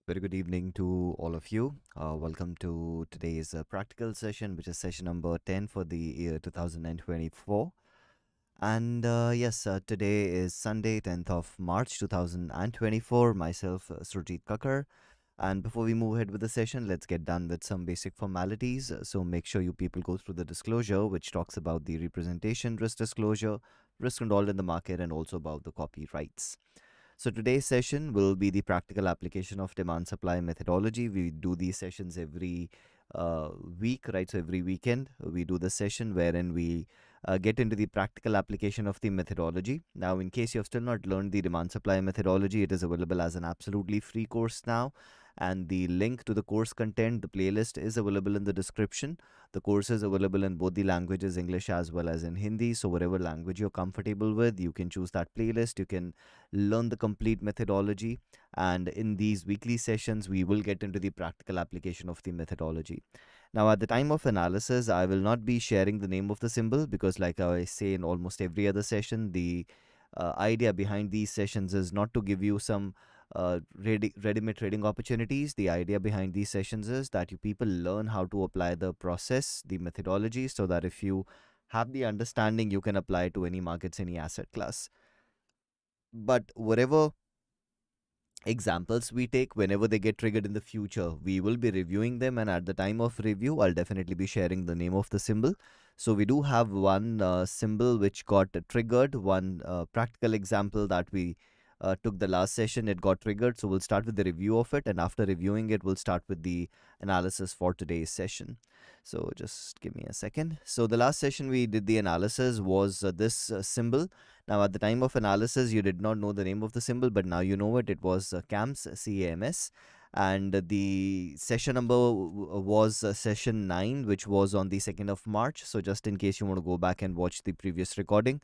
Very good evening to all of you. Welcome to today's practical session, which is session number 10 for the year 2024. And yes, today is Sunday, 10th of March 2024. Myself, Surjit Kakkar. And before we move ahead with the session, let's get done with some basic formalities. So make sure you people go through the disclosure, which talks about the representation risk disclosure, risk involved in the market, and also about the copyrights. So today's session will be the practical application of demand supply methodology. We do these sessions every week, right? So every weekend we do the session wherein we get into the practical application of the methodology. Now, in case you have still not learned the demand supply methodology, it is available as an absolutely free course now. And the link to the course content, the playlist is available in the description. The course is available in both the languages, English as well as in Hindi. So whatever language you're comfortable with, you can choose that playlist. You can learn the complete methodology. And in these weekly sessions, we will get into the practical application of the methodology. Now, at the time of analysis, I will not be sharing the name of the symbol because, like I say in almost every other session, the idea behind these sessions is not to give you some ready-made trading opportunities. The idea behind these sessions is that you people learn how to apply the process, the methodology, so that if you have the understanding, you can apply to any markets, any asset class. But whatever examples we take, whenever they get triggered in the future, we will be reviewing them, and at the time of review I'll definitely be sharing the name of the symbol. So we do have one symbol which got triggered, one practical example that we took the last session. It got triggered, so we'll start with the review of it, and after reviewing it we'll start with the analysis for today's session. So just give me a second. So the last session we did the analysis was this symbol. Now, at the time of analysis, you did not know the name of the symbol, but now you know it. It was CAMS, CAMS. And the session number was session 9, which was on the 2nd of March. So, just in case you want to go back and watch the previous recording,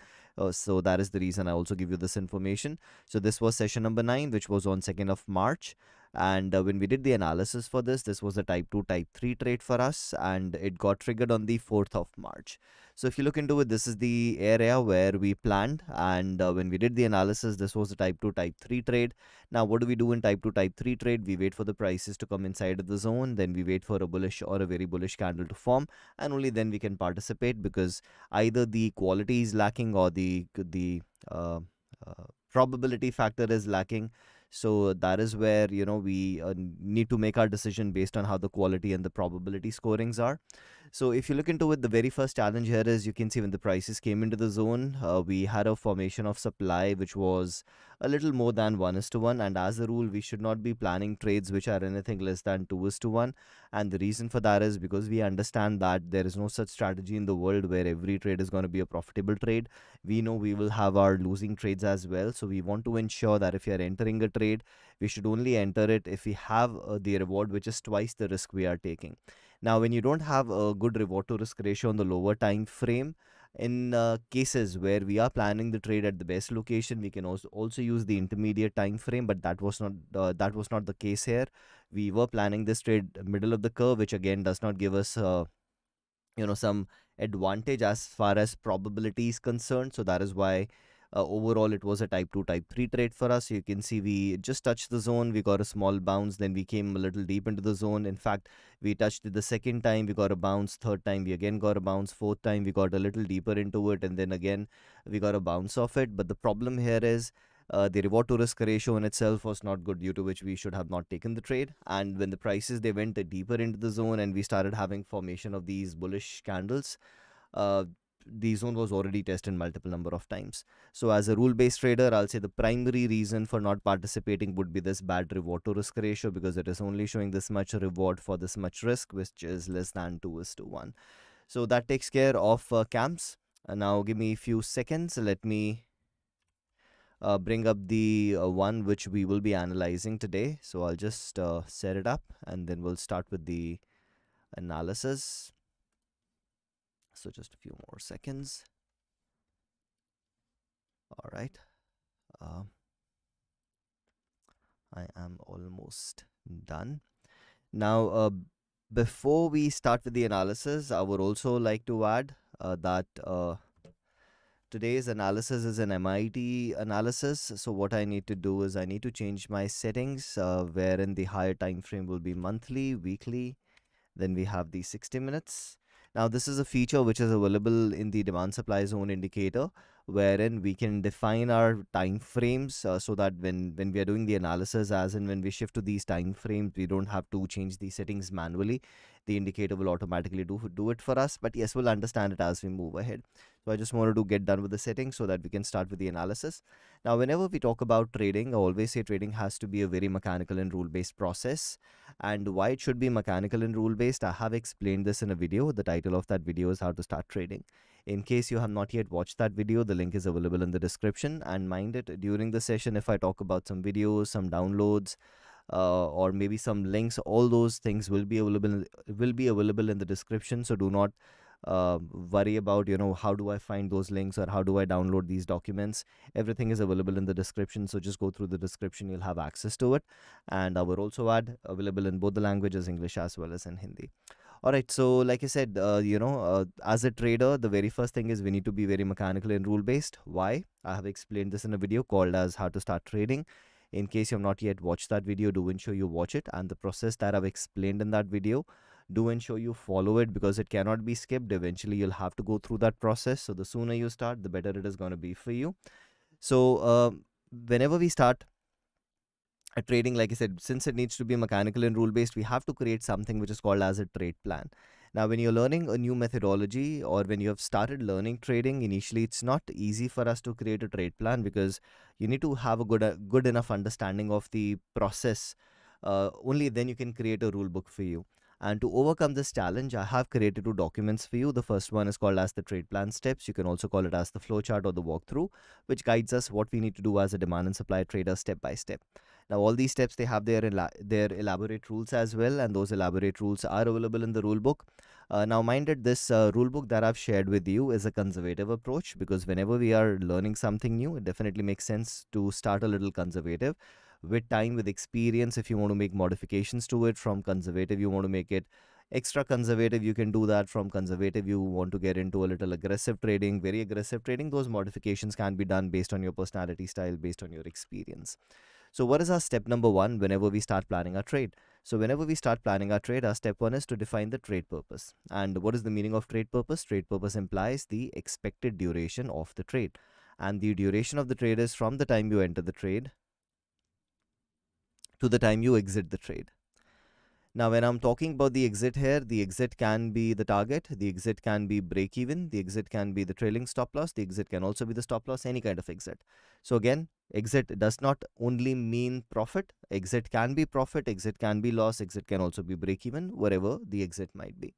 so that is the reason I also give you this information. So, this was session number 9, which was on 2nd of March. And when we did the analysis for this was a type 2, type 3 trade for us, and it got triggered on the 4th of March. So if you look into it, this is the area where we planned, and when we did the analysis, this was a type 2, type 3 trade. Now, what do we do in type 2, type 3 trade? We wait for the prices to come inside of the zone, then we wait for a bullish or a very bullish candle to form, and only then we can participate, because either the quality is lacking or the uh, probability factor is lacking. So that is where we need to make our decision based on how the quality and the probability scorings are. So if you look into it, the very first challenge here is, you can see when the prices came into the zone, we had a formation of supply which was a little more than 1:1, and as a rule we should not be planning trades which are anything less than 2:1. And the reason for that is because we understand that there is no such strategy in the world where every trade is going to be a profitable trade. We know we will have our losing trades as well, so we want to ensure that if you are entering a trade, we should only enter it if we have the reward which is twice the risk we are taking. Now, when you don't have a good reward to risk ratio on the lower time frame, in cases where we are planning the trade at the best location, we can also use the intermediate time frame, but that was not the case here. We were planning this trade middle of the curve, which again does not give us some advantage as far as probability is concerned. So that is why overall it was a type 2, type 3 trade for us. You can see we just touched the zone, we got a small bounce, then we came a little deep into the zone. In fact, we touched it the second time, we got a bounce, third time we again got a bounce, fourth time we got a little deeper into it, and then again we got a bounce off it. But the problem here is the reward to risk ratio in itself was not good, due to which we should have not taken the trade. And when the prices, they went deeper into the zone and we started having formation of these bullish candles, uh, the zone was already tested multiple number of times. So as a rule-based trader, I'll say the primary reason for not participating would be this bad reward to risk ratio, because it is only showing this much reward for this much risk, which is less than 2:1. So that takes care of camps. Now give me a few seconds. Let me bring up the one which we will be analyzing today. So I'll just set it up, and then we'll start with the analysis. So just a few more seconds. All right. I am almost done. Now, before we start with the analysis, I would also like to add that today's analysis is an MIT analysis. So what I need to do is I need to change my settings, wherein the higher time frame will be monthly, weekly. Then we have the 60 minutes. Now, this is a feature which is available in the demand supply zone indicator, wherein we can define our time frames, so that when we are doing the analysis, as in when we shift to these time frames, we don't have to change the settings manually. The indicator will automatically do it for us. But yes, we'll understand it as we move ahead. So I just wanted to get done with the settings so that we can start with the analysis. Now, whenever we talk about trading, I always say trading has to be a very mechanical and rule-based process. And why it should be mechanical and rule based, I have explained this in a video. The title of that video is How to Start Trading. In case you have not yet watched that video, the link is available in the description. And mind it, during the session, if I talk about some videos, some downloads, or maybe some links, all those things will be available in the description. So do not worry about, how do I find those links or how do I download these documents. Everything is available in the description, so just go through the description, you'll have access to it. And I will also add available in both the languages, English as well as in Hindi. All right, so like I said, as a trader, the very first thing is we need to be very mechanical and rule based. Why? I have explained this in a video called as How to Start Trading. In case you have not yet watched that video, do ensure you watch it, and the process that I've explained in that video, do ensure you follow it, because it cannot be skipped. Eventually you'll have to go through that process, so the sooner you start, the better it is going to be for you. So whenever we start trading, like I said, since it needs to be mechanical and rule based, we have to create something which is called as a trade plan. Now, when you're learning a new methodology or when you have started learning trading, initially it's not easy for us to create a trade plan, because you need to have a good enough understanding of the process. Only then you can create a rule book for you. And to overcome this challenge, I have created two documents for you. The first one is called as the trade plan steps. You can also call it as the flowchart or the walkthrough, which guides us what we need to do as a demand and supply trader step by step. Now, all these steps, they have their elaborate rules as well, and those elaborate rules are available in the rule book. Now, mind that this rule book that I've shared with you is a conservative approach, because whenever we are learning something new, it definitely makes sense to start a little conservative. With time, with experience, if you want to make modifications to it, from conservative you want to make it extra conservative, you can do that. From conservative, you want to get into a little aggressive trading, very aggressive trading, those modifications can be done based on your personality style, based on your experience. So what is our step number one whenever we start planning our trade? So whenever we start planning our trade, our step one is to define the trade purpose. And what is the meaning of trade purpose? Trade purpose implies the expected duration of the trade. And the duration of the trade is from the time you enter the trade to the time you exit the trade. Now, when I'm talking about the exit here, the exit can be the target, the exit can be break even, the exit can be the trailing stop loss, the exit can also be the stop loss, any kind of exit. So again, exit does not only mean profit. Exit can be profit, exit can be loss, exit can also be break even, whatever the exit might be.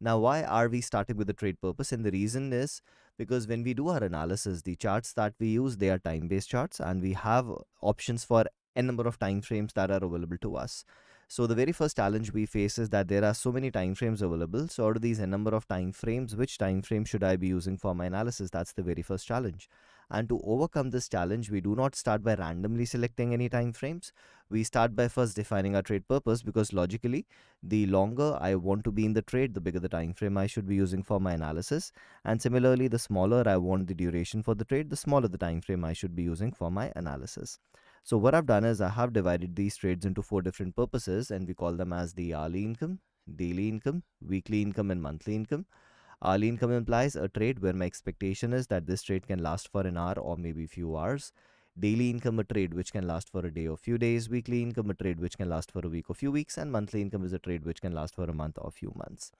Now, why are we starting with the trade purpose? And the reason is because when we do our analysis, the charts that we use, they are time-based charts, and we have options for n number of time frames that are available to us. So the very first challenge we face is that there are so many time frames available. So out of these n number of time frames, which time frame should I be using for my analysis? That's the very first challenge. And to overcome this challenge, we do not start by randomly selecting any time frames. We start by first defining our trade purpose, because logically, the longer I want to be in the trade, the bigger the time frame I should be using for my analysis. And similarly, the smaller I want the duration for the trade, the smaller the time frame I should be using for my analysis. So what I've done is I have divided these trades into four different purposes, and we call them as the hourly income, daily income, weekly income, and monthly income. Hourly income implies a trade where my expectation is that this trade can last for an hour or maybe few hours. Daily income, a trade which can last for a day or few days. Weekly income, a trade which can last for a week or few weeks. And monthly income is a trade which can last for a month or few months.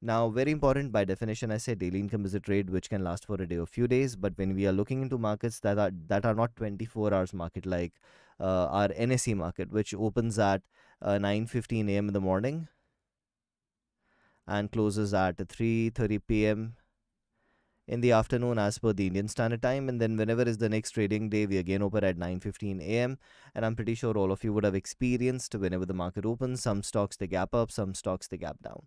Now, very important, by definition, I say daily income is a trade which can last for a day or few days. But when we are looking into markets that are not 24 hours market, like our NSE market, which opens at 9:15 a.m. in the morning and closes at 3:30 p.m. in the afternoon as per the Indian Standard Time. And then whenever is the next trading day, we again open at 9:15 a.m. And I'm pretty sure all of you would have experienced whenever the market opens, some stocks they gap up, some stocks they gap down.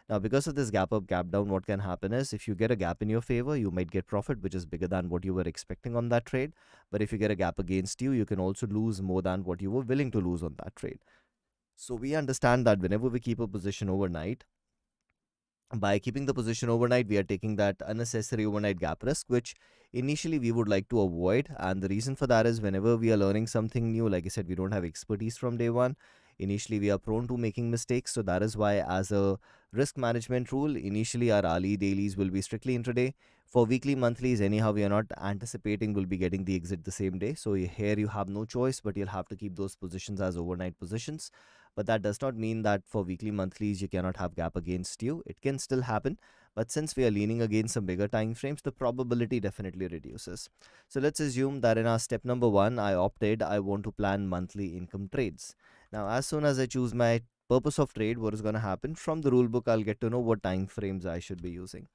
Now, because of this gap up, gap down, what can happen is if you get a gap in your favor, you might get profit, which is bigger than what you were expecting on that trade. But if you get a gap against you, you can also lose more than what you were willing to lose on that trade. So we understand that whenever we keep a position overnight, By keeping the position overnight, we are taking that unnecessary overnight gap risk, which initially we would like to avoid. And the reason for that is whenever we are learning something new, like I said, we don't have expertise from day one. Initially, we are prone to making mistakes. So that is why, as a risk management rule, initially our hourly dailies will be strictly intraday. For weekly monthlies, anyhow, we are not anticipating we'll be getting the exit the same day. So here you have no choice, but you'll have to keep those positions as overnight positions. But that does not mean that for weekly monthlies you cannot have gap against you. It can still happen, but since we are leaning against some bigger time frames, the probability definitely reduces. So let's assume that in our step number one, I want to plan monthly income trades. Now, as soon as I choose my purpose of trade, what is going to happen from the rule book, I'll get to know what time frames I should be using.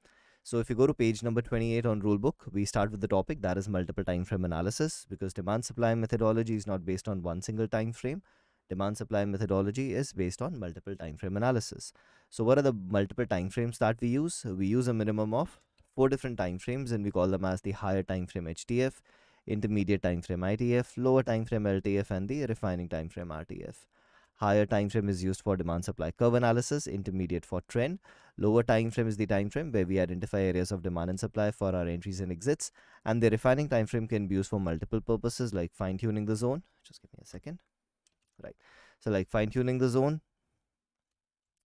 So if you go to page number 28 on rulebook, we start with the topic that is multiple time frame analysis, because demand supply methodology is not based on one single time frame. Demand supply methodology is based on multiple time frame analysis. So what are the multiple time frames that we use? We use a minimum of four different time frames, and we call them as the higher time frame HTF, intermediate time frame ITF, lower time frame LTF, and the refining time frame RTF. Higher time frame is used for demand supply curve analysis, intermediate for trend. Lower time frame is the time frame where we identify areas of demand and supply for our entries and exits. And the refining time frame can be used for multiple purposes like fine tuning the zone. Just give me a second. Right. So like fine tuning the zone,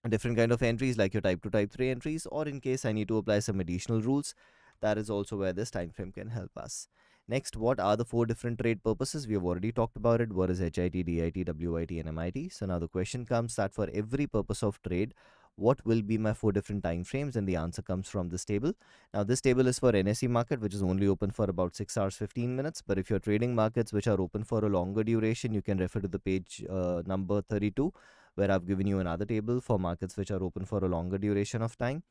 different kind of entries like your type 2 type 3 entries, or in case I need to apply some additional rules, that is also where this time frame can help us. Next, what are the four different trade purposes? We have already talked about it. What is HIT, DIT, WIT, and MIT? So now the question comes that for every purpose of trade, what will be my four different time frames? And the answer comes from this table. Now this table is for NSE market, which is only open for about 6 hours 15 minutes. But if you're trading markets which are open for a longer duration, you can refer to the page number 32, where I've given you another table for markets which are open for a longer duration of time.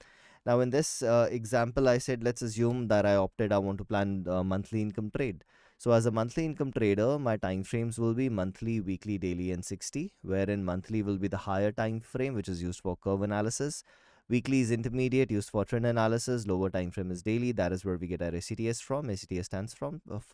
Now, in this example, I said, let's assume that I want to plan a monthly income trade. So as a monthly income trader, my time frames will be monthly, weekly, daily, and 60, wherein monthly will be the higher time frame, which is used for curve analysis. Weekly is intermediate, used for trend analysis. Lower time frame is daily. That is where we get our SCTS from. SCTS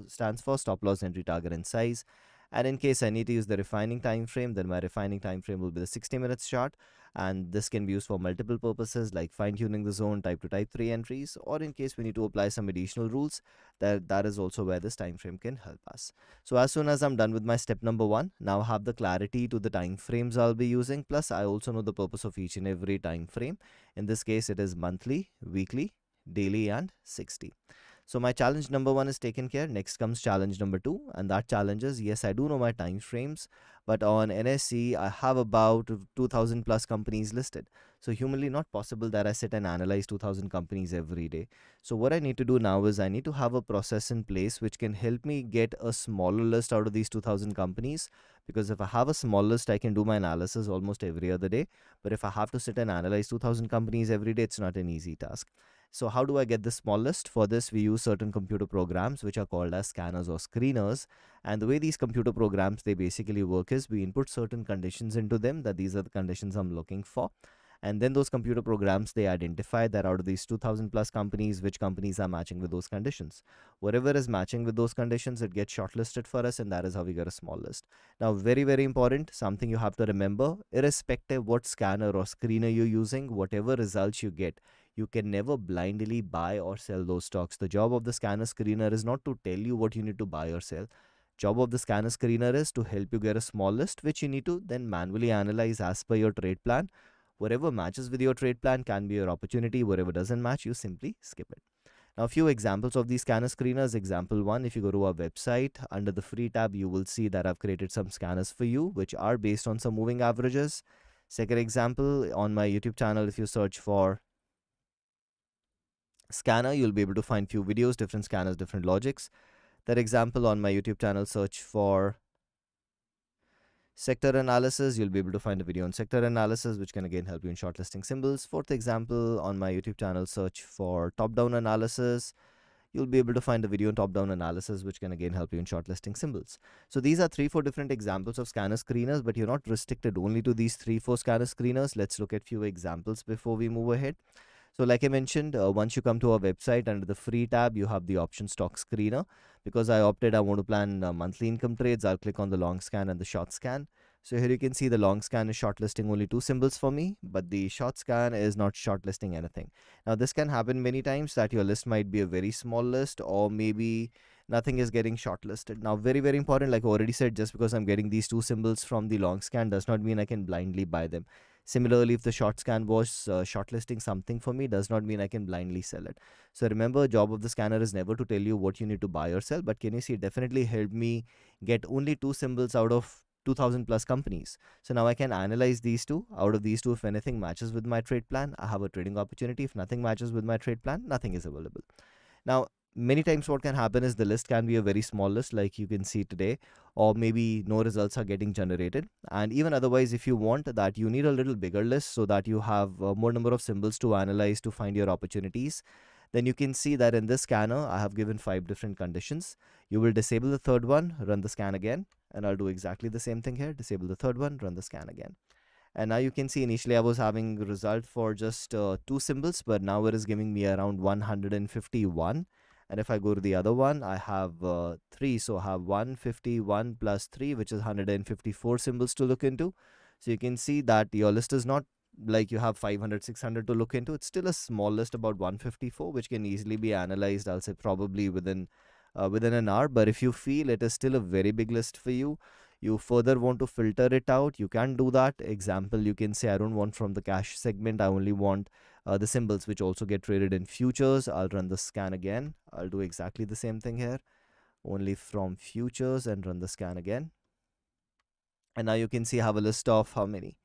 stands for stop loss entry target and size. And in case I need to use the refining time frame, then my refining time frame will be the 60 minutes chart, and this can be used for multiple purposes like fine-tuning the zone, type 2 type 3 entries, or in case we need to apply some additional rules, that is also where this time frame can help us. So as soon as I'm done with my step number one, now I have the clarity to the time frames I'll be using, plus I also know the purpose of each and every time frame. In this case, it is monthly, weekly, daily, and 60. So my challenge number one is taken care. Next comes challenge number two, and that challenge is, yes, I do know my time frames, but on NSE I have about 2000 plus companies listed. So humanly not possible that I sit and analyze 2000 companies every day. So what I need to do now is I need to have a process in place which can help me get a smaller list out of these 2000 companies, because if I have a small list, I can do my analysis almost every other day. But if I have to sit and analyze 2000 companies every day, it's not an easy task. So how do I get the small list? For this, we use certain computer programs which are called as scanners or screeners. And the way these computer programs, they basically work is we input certain conditions into them, that these are the conditions I'm looking for. And then those computer programs, they identify that out of these 2000 plus companies, which companies are matching with those conditions. Whatever is matching with those conditions, it gets shortlisted for us, and that is how we get a small list. Now, very, very important, something you have to remember, irrespective what scanner or screener you're using, whatever results you get, you can never blindly buy or sell those stocks. The job of the scanner screener is not to tell you what you need to buy or sell. Job of the scanner screener is to help you get a small list, which you need to then manually analyze as per your trade plan. Whatever matches with your trade plan can be your opportunity. Whatever doesn't match, you simply skip it. Now, a few examples of these scanner screeners. Example one, if you go to our website, under the free tab, you will see that I've created some scanners for you, which are based on some moving averages. Second example, on my YouTube channel, if you search for scanner, you'll be able to find few videos, different scanners, different logics. That example, on my YouTube channel, search for sector analysis, you'll be able to find a video on sector analysis, which can again help you in shortlisting symbols. Fourth example, on my YouTube channel, search for top-down analysis. You'll be able to find a video on top-down analysis, which can again help you in shortlisting symbols. So these are 3-4 different examples of scanner screeners, but you're not restricted only to these 3-4 scanner screeners. Let's look at few examples before we move ahead. So like I mentioned, once you come to our website, under the free tab, you have the option stock screener. Because I want to plan monthly income trades, I'll click on the long scan and the short scan. So here you can see the long scan is shortlisting only two symbols for me, but the short scan is not shortlisting anything. Now this can happen many times that your list might be a very small list, or maybe nothing is getting shortlisted. Now very important, like I already said, just because I'm getting these two symbols from the long scan does not mean I can blindly buy them. Similarly, if the short scan was shortlisting something for me, does not mean I can blindly sell it. So remember, job of the scanner is never to tell you what you need to buy or sell, but can you see it definitely helped me get only two symbols out of 2000 plus companies. So now I can analyze these two. Out of these two, if anything matches with my trade plan, I have a trading opportunity. If nothing matches with my trade plan, nothing is available. Now, many times what can happen is the list can be a very small list, like you can see today, or maybe no results are getting generated. And even otherwise, if you want that, you need a little bigger list so that you have more number of symbols to analyze to find your opportunities. Then you can see that in this scanner, I have given 5 different conditions. You will disable the third one, run the scan again, and I'll do exactly the same thing here. Disable the third one, run the scan again. And now you can see initially I was having result for just two symbols, but now it is giving me around 151. And if I go to the other one, I have three. So I have 151 plus three, which is 154 symbols to look into. So you can see that your list is not like you have 500, 600 to look into. It's still a small list, about 154, which can easily be analyzed, I'll say probably within an hour. But if you feel it is still a very big list for you, you further want to filter it out, you can do that. Example, you can say I don't want from the cash segment, I only want the symbols which also get traded in futures. I'll run the scan again. I'll do exactly the same thing here, only from futures, and run the scan again. And now you can see I have a list of how many,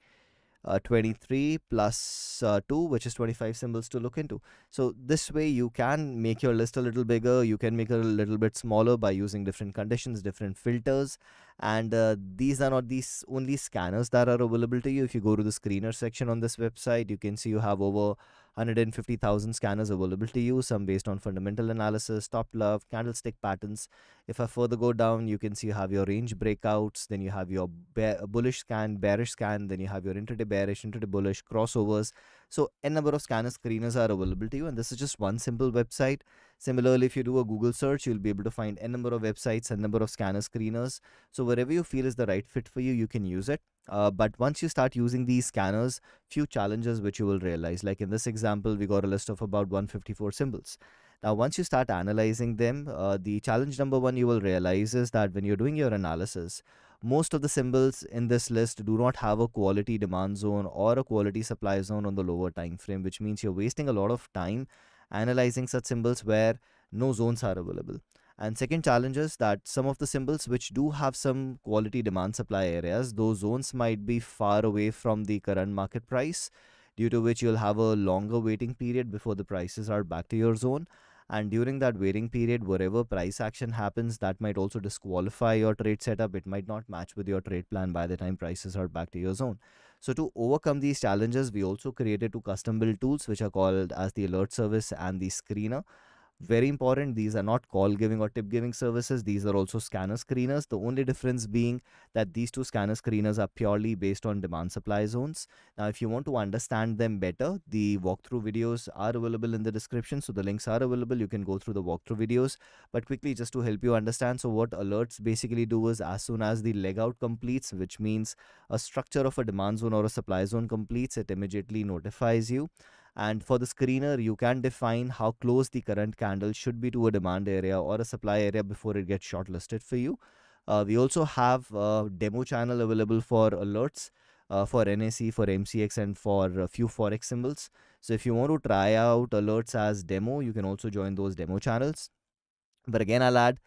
23 plus 2, which is 25 symbols to look into. So this way you can make your list a little bigger, you can make it a little bit smaller by using different conditions, different filters. And these are not these only scanners that are available to you. If you go to the screener section on this website, you can see you have over 150,000 scanners available to you, some based on fundamental analysis, top love, candlestick patterns. If I further go down, you can see you have your range breakouts, then you have your bullish scan, bearish scan, then you have your intraday bearish, intraday bullish, crossovers. So n number of scanner screeners are available to you, and this is just one simple website. Similarly, if you do a Google search, you'll be able to find n number of websites and number of scanner screeners. So wherever you feel is the right fit for you, you can use it. But once you start using these scanners, few challenges which you will realize. Like in this example, we got a list of about 154 symbols. Now, once you start analyzing them, the challenge number one you will realize is that when you're doing your analysis, most of the symbols in this list do not have a quality demand zone or a quality supply zone on the lower time frame, which means you're wasting a lot of time analyzing such symbols where no zones are available. And second challenge is that some of the symbols which do have some quality demand supply areas, those zones might be far away from the current market price, due to which you'll have a longer waiting period before the prices are back to your zone. And during that waiting period, whatever price action happens, that might also disqualify your trade setup. It might not match with your trade plan by the time prices are back to your zone. So to overcome these challenges, we also created two custom built tools which are called as the alert service and the screener. Very important, these are not call giving or tip giving services. These are also scanner screeners. The only difference being that these two scanner screeners are purely based on demand supply zones. Now, if you want to understand them better, the walkthrough videos are available in the description. So the links are available. You can go through the walkthrough videos. But quickly, just to help you understand, so what alerts basically do is as soon as the leg out completes, which means a structure of a demand zone or a supply zone completes, it immediately notifies you. And for the screener, you can define how close the current candle should be to a demand area or a supply area before it gets shortlisted for you. We also have a demo channel available for alerts for NAC, for MCX, and for a few Forex symbols. So if you want to try out alerts as demo, you can also join those demo channels. But again, I'll add,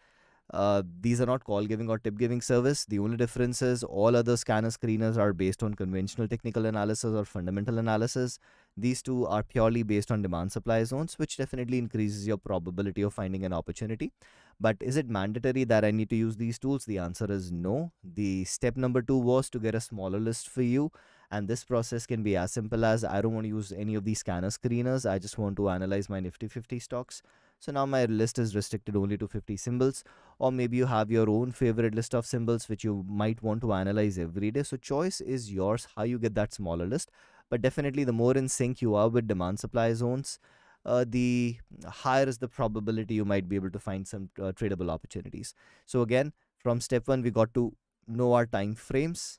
these are not call giving or tip giving service. The only difference is all other scanner screeners are based on conventional technical analysis or fundamental analysis. These two are purely based on demand supply zones, which definitely increases your probability of finding an opportunity. But is it mandatory that I need to use these tools? The answer is no. The step number two was to get a smaller list for you. And this process can be as simple as I don't want to use any of these scanner screeners. I just want to analyze my Nifty 50 stocks. So now my list is restricted only to 50 symbols. Or maybe you have your own favorite list of symbols which you might want to analyze every day. So choice is yours how you get that smaller list. But definitely the more in sync you are with demand supply zones, the higher is the probability you might be able to find some tradable opportunities. So again, from step one, we got to know our time frames.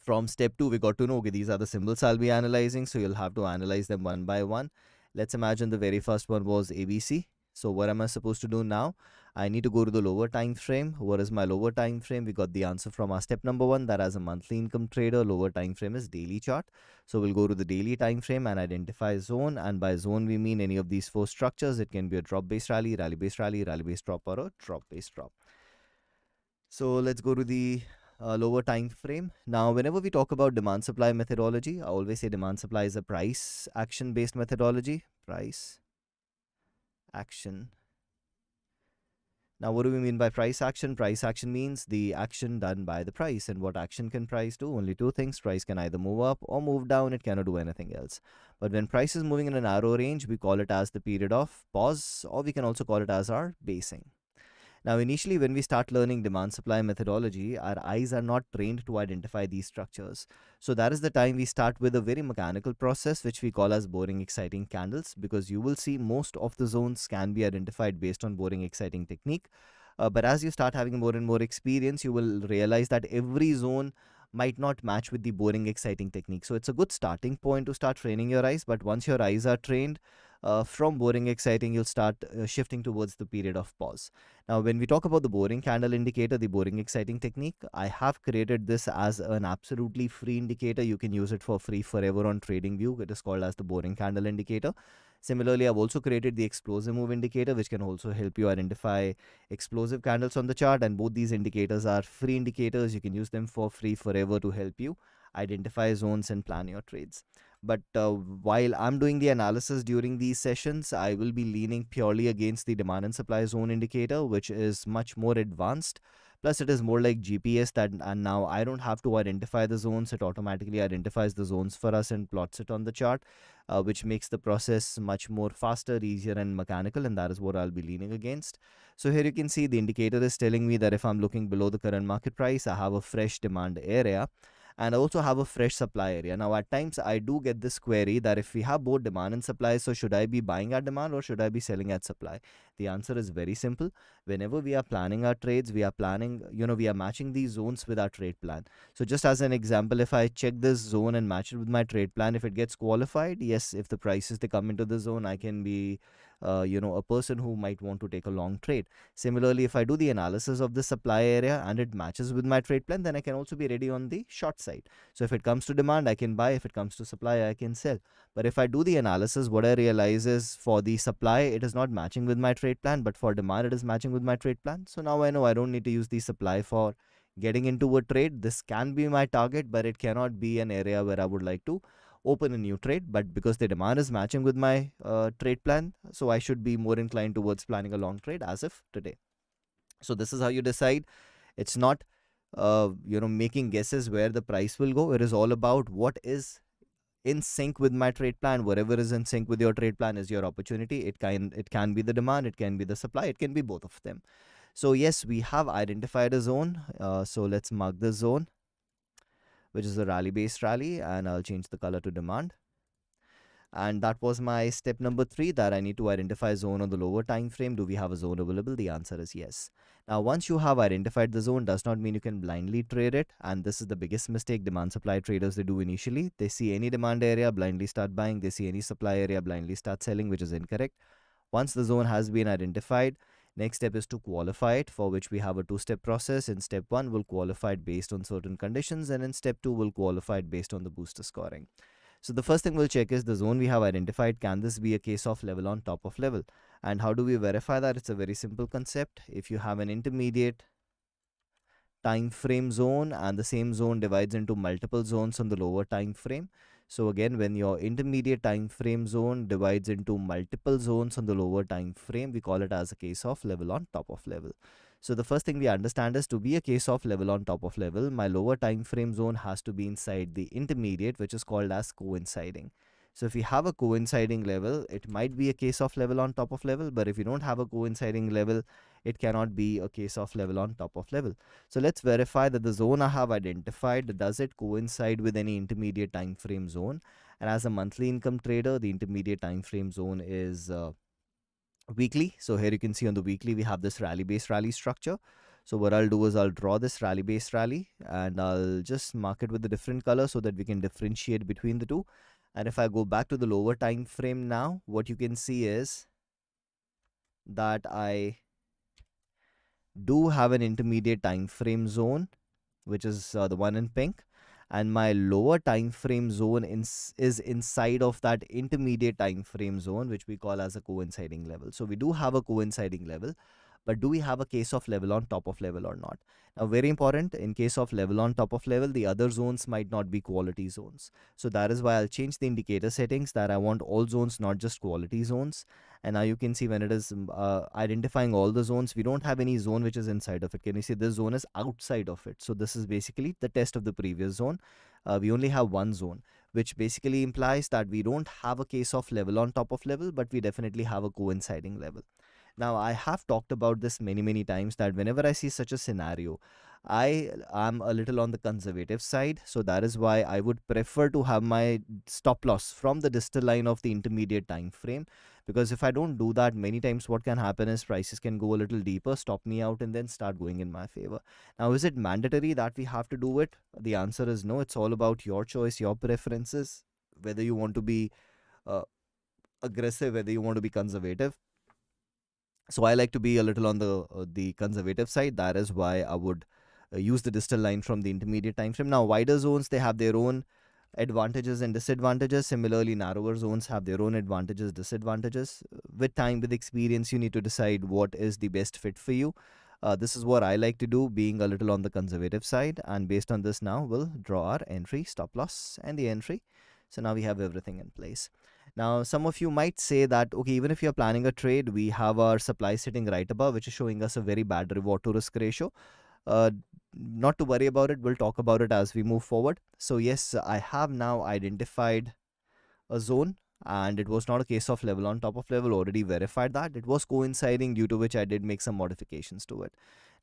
From step 2, we got to know, okay, these are the symbols I'll be analyzing, so you'll have to analyze them one by one. Let's imagine the very first one was ABC. So what am I supposed to do now? I need to go to the lower time frame. What is my lower time frame? We got the answer from our step number 1, that as a monthly income trader, lower time frame is daily chart. So we'll go to the daily time frame and identify zone, and by zone we mean any of these 4 structures. It can be a drop based rally, rally based rally, rally based drop, or a drop based drop. So let's go to the lower time frame. Now, whenever we talk about demand supply methodology, I always say demand supply is a price action based methodology. Price action. Now, what do we mean by price action? Price action means the action done by the price. And what action can price do? Only two things. Price can either move up or move down. It cannot do anything else. But when price is moving in a narrow range, we call it as the period of pause, or we can also call it as our basing. Now, initially, when we start learning demand supply methodology, our eyes are not trained to identify these structures. So that is the time we start with a very mechanical process, which we call as boring exciting candles, because you will see most of the zones can be identified based on boring exciting technique. But as you start having more and more experience, you will realize that every zone might not match with the boring exciting technique. So it's a good starting point to start training your eyes. But once your eyes are trained, from boring exciting, you'll start shifting towards the period of pause. Now, when we talk about the boring candle indicator, the boring exciting technique, I have created this as an absolutely free indicator. You can use it for free forever on TradingView. It is called as the boring candle indicator. Similarly, I've also created the explosive move indicator, which can also help you identify explosive candles on the chart. And both these indicators are free indicators. You can use them for free forever to help you identify zones and plan your trades. But while I'm doing the analysis during these sessions, I will be leaning purely against the demand and supply zone indicator, which is much more advanced. Plus, it is more like GPS that, and now I don't have to identify the zones. It automatically identifies the zones for us and plots it on the chart, which makes the process much more faster, easier, and mechanical. And that is what I'll be leaning against. So here you can see the indicator is telling me that if I'm looking below the current market price, I have a fresh demand area, and I also have a fresh supply area. Now, at times I do get this query that if we have both demand and supply, so should I be buying at demand or should I be selling at supply? The answer is very simple. Whenever we are planning our trades, we are planning, we are matching these zones with our trade plan. So just as an example, if I check this zone and match it with my trade plan, if it gets qualified, yes, if the prices they come into the zone, I can be a person who might want to take a long trade. Similarly, if I do the analysis of the supply area and it matches with my trade plan, then I can also be ready on the short side. So if it comes to demand, I can buy. If it comes to supply, I can sell. But if I do the analysis, what I realize is for the supply, it is not matching with my trade plan, but for demand, it is matching with my trade plan. So now I know I don't need to use the supply for getting into a trade. This can be my target, but it cannot be an area where I would like to open a new trade. But because the demand is matching with my trade plan, so I should be more inclined towards planning a long trade as of today. So this is how you decide. It's not making guesses where the price will go. It is all about what is in sync with my trade plan. Whatever is in sync with your trade plan is your opportunity. It can be the demand, it can be the supply, it can be both of them. So yes, we have identified a zone. So let's mark the zone, which is a rally based rally, and I'll change the color to demand. And that was my step number 3, that I need to identify a zone on the lower time frame. Do we have a zone available? The answer is yes. Now, once you have identified the zone, does not mean you can blindly trade it. And this is the biggest mistake demand supply traders they do initially. They see any demand area, blindly start buying. They see any supply area, blindly start selling, which is incorrect. Once the zone has been identified, next step is to qualify it, for which we have a 2-step process. In step 1, we'll qualify it based on certain conditions, and in step 2, we'll qualify it based on the booster scoring. So the first thing we'll check is the zone we have identified. Can this be a case of level on top of level? And how do we verify that? It's a very simple concept. If you have an intermediate time frame zone and the same zone divides into multiple zones on the lower time frame. So again, when your intermediate time frame zone divides into multiple zones on the lower time frame, we call it as a case of level on top of level. So the first thing we understand is, to be a case of level on top of level, my lower time frame zone has to be inside the intermediate, which is called as coinciding. So if you have a coinciding level, it might be a case of level on top of level, but if you don't have a coinciding level, it cannot be a case of level on top of level. So let's verify that the zone I have identified, does it coincide with any intermediate time frame zone? And as a monthly income trader, the intermediate time frame zone is weekly. So here you can see on the weekly, we have this rally based rally structure. So what I'll do is I'll draw this rally based rally and I'll just mark it with a different color so that we can differentiate between the two. And if I go back to the lower time frame now, what you can see is that I do have an intermediate time frame zone, which is the one in pink, and my lower time frame zone is inside of that intermediate time frame zone, which we call as a coinciding level. So we do have a coinciding level, but do we have a case of level on top of level or not? Now, very important, in case of level on top of level, the other zones might not be quality zones. So that is why I'll change the indicator settings that I want all zones, not just quality zones. And now you can see when it is identifying all the zones, we don't have any zone which is inside of it. Can you see this zone is outside of it? So this is basically the test of the previous zone. We only have one zone, which basically implies that we don't have a case of level on top of level, but we definitely have a coinciding level. Now, I have talked about this many, many times that whenever I see such a scenario, I am a little on the conservative side. So that is why I would prefer to have my stop loss from the distal line of the intermediate time frame. Because if I don't do that, many times what can happen is prices can go a little deeper, stop me out, and then start going in my favor. Now, is it mandatory that we have to do it? The answer is no. It's all about your choice, your preferences, whether you want to be uh, aggressive, whether you want to be conservative. So I like to be a little on the conservative side. That is why I would use the distal line from the intermediate time frame. Now, wider zones, they have their own advantages and disadvantages. Similarly, narrower zones have their own advantages, disadvantages. With time, with experience, you need to decide what is the best fit for you. This is what I like to do, being a little on the conservative side. And based on this, now we'll draw our entry, stop loss, and the entry. So now we have everything in place. Now, some of you might say that, okay, even if you're planning a trade, we have our supply sitting right above, which is showing us a very bad reward to risk ratio. Uh, Not to worry about it. We'll talk about it as we move forward. So yes, I have now identified a zone, and it was not a case of level on top of level. Already verified that it was coinciding, due to which I did make some modifications to it.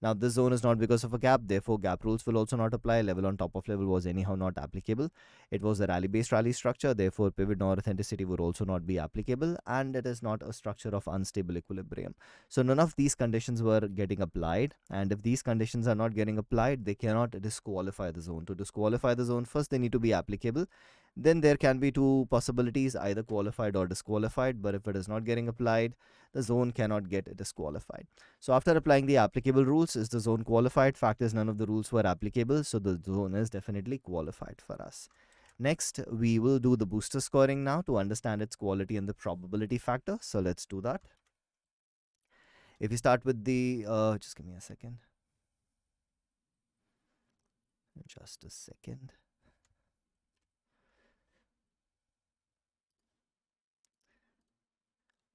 Now, this zone is not because of a gap, therefore gap rules will also not apply. Level on top of level was anyhow not applicable. It was a rally based rally structure, therefore pivot nor authenticity would also not be applicable, and it is not a structure of unstable equilibrium. So none of these conditions were getting applied, and if these conditions are not getting applied, they cannot disqualify the zone. To disqualify the zone, first they need to be applicable. Then there can be two possibilities, either qualified or disqualified, but if it is not getting applied, the zone cannot get disqualified. So after applying the applicable rules, is the zone qualified? Fact is, none of the rules were applicable, so the zone is definitely qualified for us. Next, we will do the booster scoring now to understand its quality and the probability factor. So let's do that. If we start with the, just give me a second. Just a second.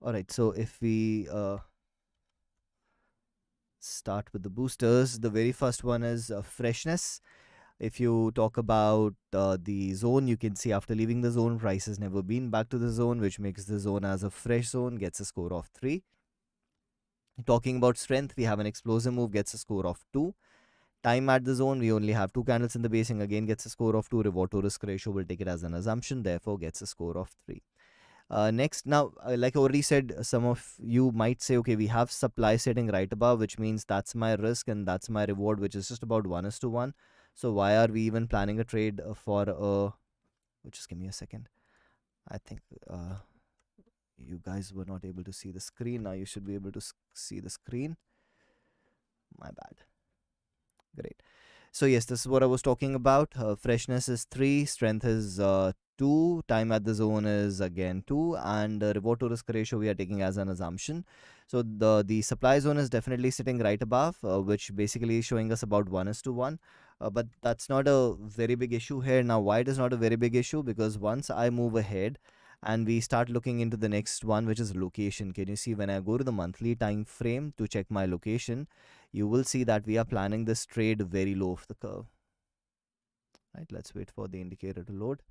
All right, so if we start with the boosters, the very first one is freshness. If you talk about the zone, you can see after leaving the zone, price has never been back to the zone, which makes the zone as a fresh zone, gets a score of 3. Talking about strength, we have an explosive move, gets a score of 2. Time at the zone, we only have 2 candles in the basing, again gets a score of 2. Reward to risk ratio, will take it as an assumption, therefore gets a score of 3. Next, now, like I already said, some of you might say, okay, we have supply setting right above, which means that's my risk and that's my reward, which is just about 1:1. So why are we even planning a trade for a, just give me a second. I think you guys were not able to see the screen. Now you should be able to see the screen. My bad. Great. So yes, this is what I was talking about. Freshness is 3, strength is 2, time at the zone is again 2, and reward to risk ratio we are taking as an assumption. So the supply zone is definitely sitting right above, which basically is showing us about 1:1. But that's not a very big issue here. Now, why it is not a very big issue? Because once I move ahead and we start looking into the next one, which is location. Can you see when I go to the monthly time frame to check my location, you will see that we are planning this trade very low of the curve. Right, let's wait for the indicator to load.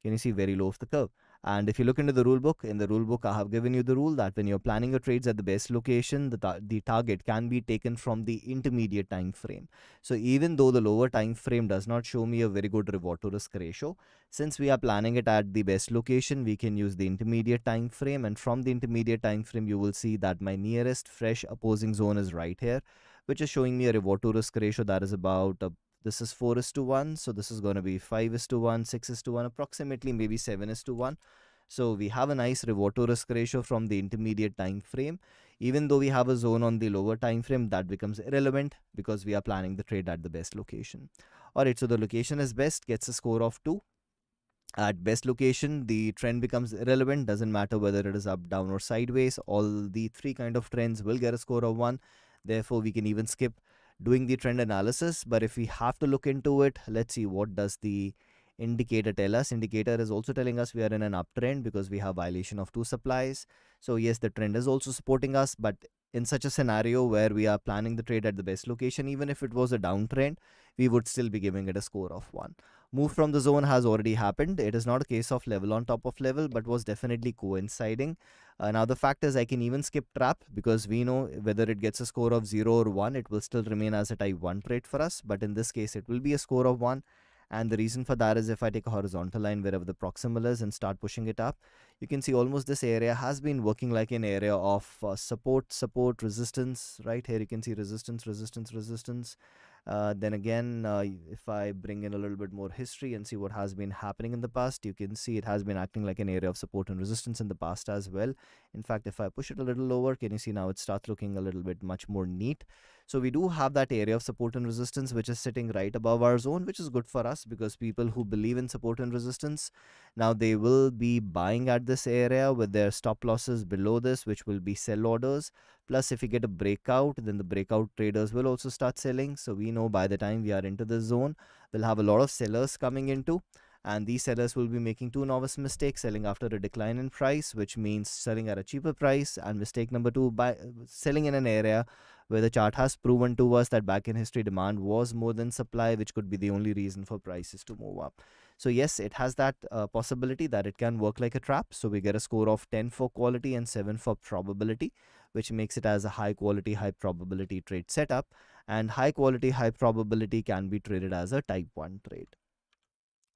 Can you see very low of the curve? And if you look into the rule book, in the rule book, I have given you the rule that when you're planning your trades at the best location, the target can be taken from the intermediate time frame. So even though the lower time frame does not show me a very good reward to risk ratio, since we are planning it at the best location, we can use the intermediate time frame. And from the intermediate time frame, you will see that my nearest fresh opposing zone is right here, which is showing me a reward to risk ratio that is about this is 4 is to 1. So this is going to be 5 is to 1, 6 is to 1, approximately maybe 7 is to 1. So we have a nice reward to risk ratio from the intermediate time frame. Even though we have a zone on the lower time frame, that becomes irrelevant because we are planning the trade at the best location. Alright, so the location is best, gets a score of 2. At best location, the trend becomes irrelevant, doesn't matter whether it is up, down, or sideways. All the three kind of trends will get a score of 1. Therefore, we can even skip doing the trend analysis. But if we have to look into it, let's see what does the indicator tell us. Indicator is also telling us we are in an uptrend because we have violation of two supplies. So yes, the trend is also supporting us, but in such a scenario where we are planning the trade at the best location, even if it was a downtrend, we would still be giving it a score of 1. Move from the zone has already happened. It is not a case of level on top of level, but was definitely coinciding. Now the fact is I can even skip trap because we know whether it gets a score of 0 or 1, it will still remain as a type 1 trade for us. But in this case, it will be a score of 1. And the reason for that is if I take a horizontal line wherever the proximal is and start pushing it up, you can see almost this area has been working like an area of support, resistance. Right here you can see resistance, resistance, resistance. Then again, if I bring in a little bit more history and see what has been happening in the past, you can see it has been acting like an area of support and resistance in the past as well. In fact, if I push it a little lower, can you see now it starts looking a little bit much more neat. So we do have that area of support and resistance which is sitting right above our zone, which is good for us because people who believe in support and resistance, now they will be buying at this area with their stop losses below this, which will be sell orders. Plus, if we get a breakout, then the breakout traders will also start selling. So we know by the time we are into this zone, we'll have a lot of sellers coming into. And these sellers will be making two novice mistakes: selling after a decline in price, which means selling at a cheaper price. And mistake number two, by selling in an area where the chart has proven to us that back in history demand was more than supply, which could be the only reason for prices to move up. So yes, it has that possibility that it can work like a trap. So we get a score of 10 for quality and 7 for probability, which makes it as a high quality, high probability trade setup. And high quality, high probability can be traded as a type 1 trade.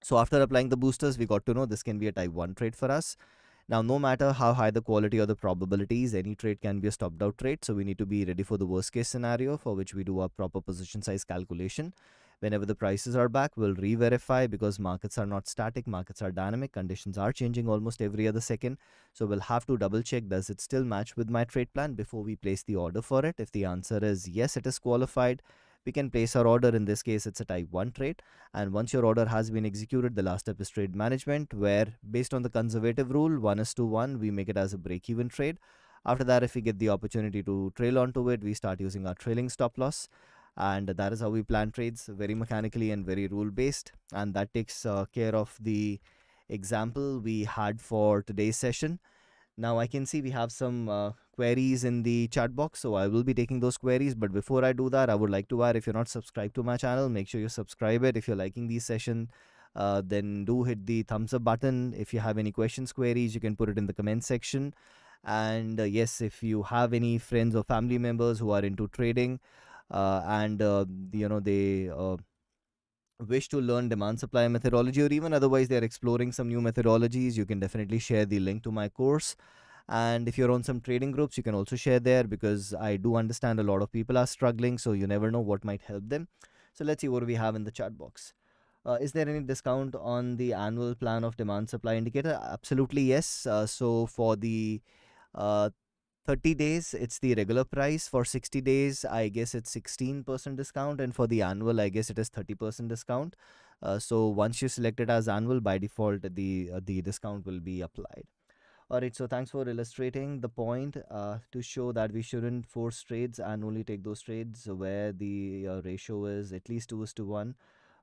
So after applying the boosters, we got to know this can be a type 1 trade for us. Now, no matter how high the quality or the probabilities, any trade can be a stopped out trade. So we need to be ready for the worst case scenario, for which we do a proper position size calculation. Whenever the prices are back, we'll re-verify because markets are not static, markets are dynamic, conditions are changing almost every other second. So we'll have to double check, does it still match with my trade plan before we place the order for it? If the answer is yes, it is qualified, we can place our order. In this case, it's a type 1 trade. And once your order has been executed, the last step is trade management, where based on the conservative rule 1 is to 1, we make it as a break even trade. After that, if we get the opportunity to trail onto it, we start using our trailing stop loss. And that is how we plan trades, very mechanically and very rule based. And that takes care of the example we had for today's session. Now I can see we have some queries in the chat box, so I will be taking those queries. But before I do that, I would like to add, if you're not subscribed to my channel, make sure you subscribe it. If you're liking these session, then do hit the thumbs up button. If you have any questions, queries, you can put it in the comment section. And yes, if you have any friends or family members who are into trading, and they wish to learn demand supply methodology, or even otherwise they're exploring some new methodologies, you can definitely share the link to my course. And if you're on some trading groups, you can also share there, because I do understand a lot of people are struggling, so you never know what might help them. So let's see what we have in the chat box. Is there any discount on the annual plan of demand supply indicator? Absolutely yes. So for the uh, 30 days, it's the regular price. For 60 days, I guess it's 16% discount. And for the annual, I guess it is 30% discount. So once you select it as annual, by default, the discount will be applied. All right, so thanks for illustrating the point to show that we shouldn't force trades and only take those trades where the ratio is at least 2 is to 1.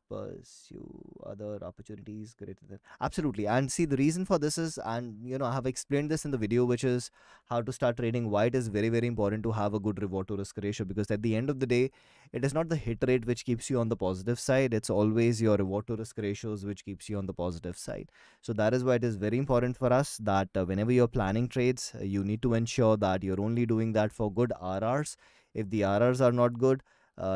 pursue other opportunities greater than absolutely. And see, the reason for this is, and I have explained this in the video, which is how to start trading, why it is very very important to have a good reward to risk ratio, because at the end of the day, it is not the hit rate which keeps you on the positive side, it's always your reward to risk ratios which keeps you on the positive side. So that is why it is very important for us that whenever you're planning trades, you need to ensure that you're only doing that for good RRs. If the RRs are not good,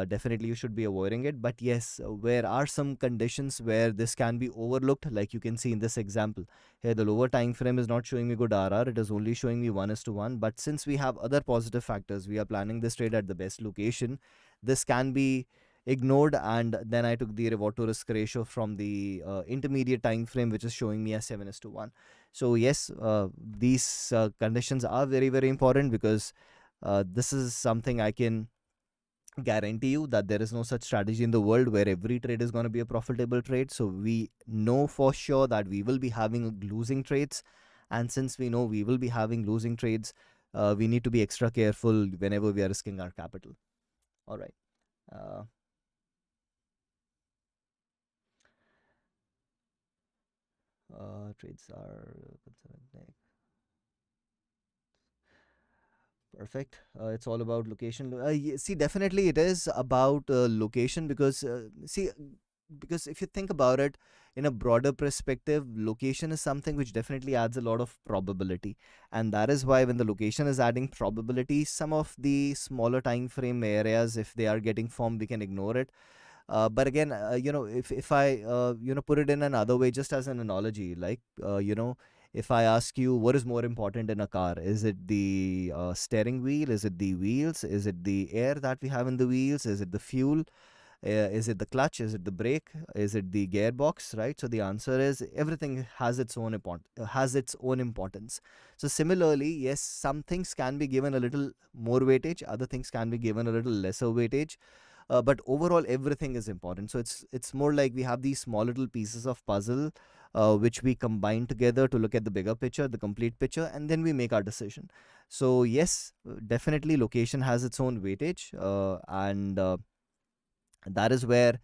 definitely you should be avoiding it. But yes, there are some conditions where this can be overlooked, like you can see in this example here. The lower time frame is not showing me good RR, it is only showing me 1:1. But since we have other positive factors, we are planning this trade at the best location, this can be ignored. And then I took the reward to risk ratio from the intermediate time frame, which is showing me as 7:1. So yes, these conditions are very very important, because this is something I can guarantee you that there is no such strategy in the world where every trade is going to be a profitable trade. So we know for sure that we will be having losing trades, and since we know we will be having losing trades, we need to be extra careful whenever we are risking our capital. All right. uh, Trades are considered. Perfect. It's all about location. See, definitely it is about location, because because if you think about it in a broader perspective, location is something which definitely adds a lot of probability, and that is why when the location is adding probability, some of the smaller time frame areas, if they are getting formed, we can ignore it. But again, if I put it in another way, just as an analogy, like if I ask you what is more important in a car, is it the steering wheel, is it the wheels, is it the air that we have in the wheels, is it the fuel, is it the clutch, is it the brake, is it the gearbox, right? So the answer is everything has its own importance. So similarly, yes, some things can be given a little more weightage, other things can be given a little lesser weightage, but overall everything is important. So it's more like we have these small little pieces of puzzle, which we combine together to look at the bigger picture, the complete picture, and then we make our decision. So yes, definitely location has its own weightage, and that is where,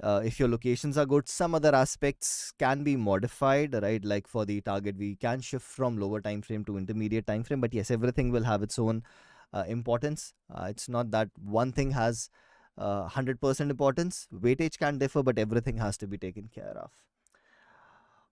if your locations are good, some other aspects can be modified, right? Like for the target, we can shift from lower time frame to intermediate time frame, but yes, everything will have its own importance. It's not that one thing has 100% importance. Weightage can differ, but everything has to be taken care of.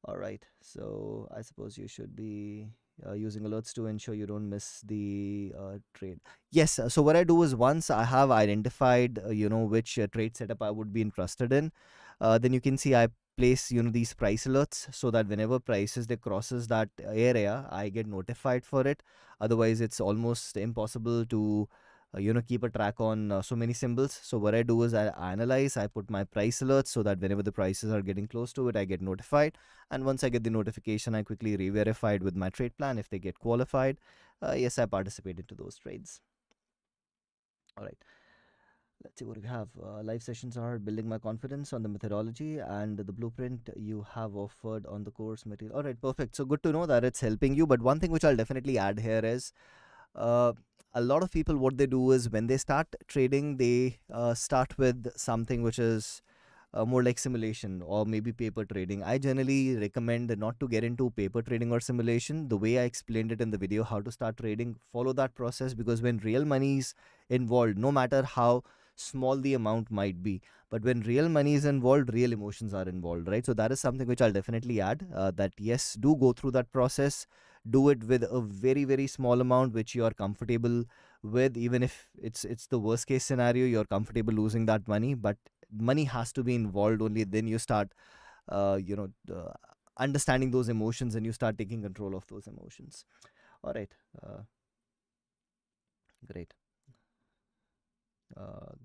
All right. So I suppose you should be using alerts to ensure you don't miss the trade. Yes. So what I do is, once I have identified, which trade setup I would be interested in, then you can see I place, these price alerts, so that whenever prices they crosses that area, I get notified for it. Otherwise, it's almost impossible to keep a track on so many symbols. So what I do is I analyze, I put my price alerts, so that whenever the prices are getting close to it, I get notified. And once I get the notification, I quickly re-verify it with my trade plan. If they get qualified, yes, I participate into those trades. All right. Let's see what we have. Live sessions are building my confidence on the methodology and the blueprint you have offered on the course material. All right, perfect. So good to know that it's helping you. But one thing which I'll definitely add here is, uh, a lot of people, what they do is, when they start trading, they start with something which is more like simulation or maybe paper trading. I generally recommend not to get into paper trading or simulation. The way I explained it in the video, how to start trading, follow that process, because when real money is involved, no matter how small the amount might be, but when real money is involved, real emotions are involved, right? So that is something which I'll definitely add, that yes, do go through that process. Do it with a very very small amount which you are comfortable with. Even if it's the worst case scenario, you're comfortable losing that money, but money has to be involved. Only then you start understanding those emotions, and you start taking control of those emotions. All right. Great.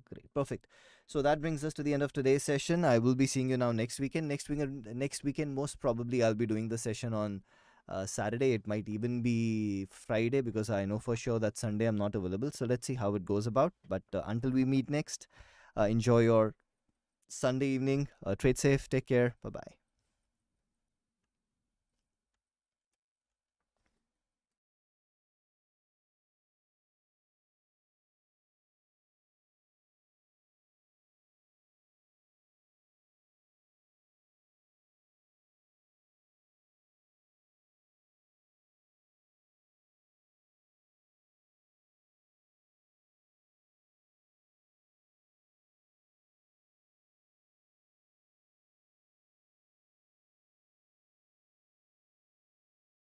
Great, perfect. So that brings us to the end of today's session. I will be seeing you now next weekend. Next weekend, most probably I'll be doing the session on Saturday. It might even be Friday, because I know for sure that Sunday I'm not available. So let's see how it goes about. But until we meet next, enjoy your Sunday evening. Trade safe. Take care. Bye bye.